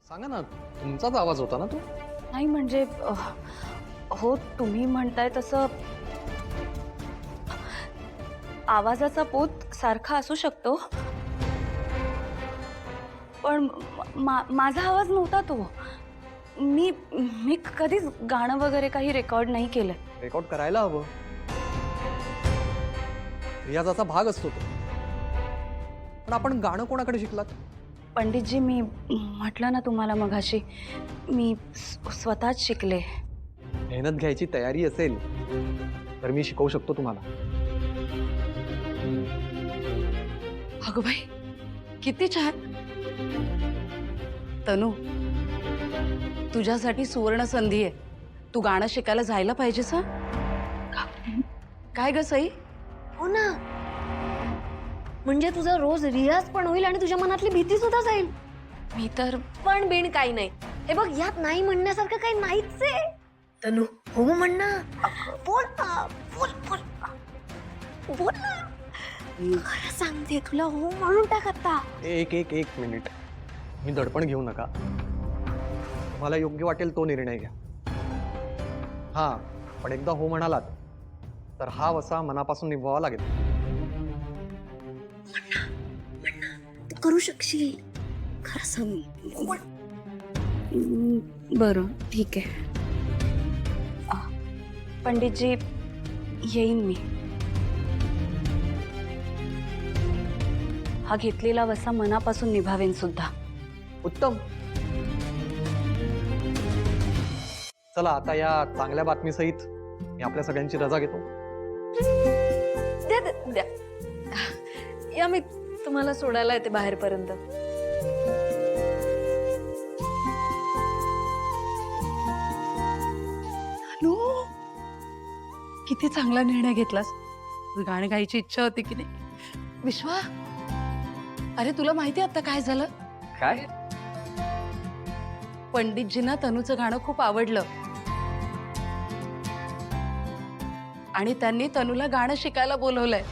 सांगा ना, तुमचाच आवाज होता ना तो? नाही म्हणजे हो तुम्ही म्हणताय तसं आवाजाचा पोत सारखा असू शकतो, पण माझा आवाज नव्हता तो. मी मी कधीच गाणं वगैरे काही रेकॉर्ड नाही केलं. रेकॉर्ड करायला हवं. रियाजाचा भाग असतो तो. पण आपण गाणं कोणाकडे शिकलात? पंडितजी, मी म्हटलं ना तुम्हाला मघाशी, मी स्वतःच शिकले. मेहनत घ्यायची तयारी असेल तर मी शिकवू शकतो तुम्हाला. अगं बाई, किती छान. तनू, तुझ्यासाठी सुवर्ण संधी आहे. तू गाणं शिकायला जायला पाहिजेस हं? काय ग सई? हो ना, म्हणजे तुझा रोज रियाज पण होईल आणि तुझ्या मनातली भीती सुद्धा जाईल. मी तर पण बिन काही नाही. हे बघ, यात नाही म्हणण्यासारखं काही नाहीच आहे. तनू, हो म्हण ना. बोल ना, बोल बोल बोल ना. खरं सांगते तुला, हो म्हणून टाक आता. एक मिनिट, मी दडपण घेऊ नका. तुम्हाला योग्य वाटेल तो निर्णय घ्या. हा, पण एकदा हो म्हणालात तर हा वसा मनापासून निभवावा लागेल. तू करू शकशील. खरं सांग. बरं ठीक आहे. पंडितजी, येईन मी. हा घेतलेला वसा मनापासून निभावेन सुद्धा. उत्तम. चला, आता या चांगल्या बातमीसहित मी आपल्या सगळ्यांची रजा घेतो. द्या द्या द्या. या, मी तुम्हाला सोडायला येते बाहेरपर्यंत. तनू, किती चांगला निर्णय घेतलास. गाणं गायची इच्छा होती की नाही? विश्वा, अरे तुला माहिती आता काय झालं? काय? पंडितजींना तनूचं गाणं खूप आवडलं आणि त्यांनी तनूला गाणं शिकायला बोलवलंय.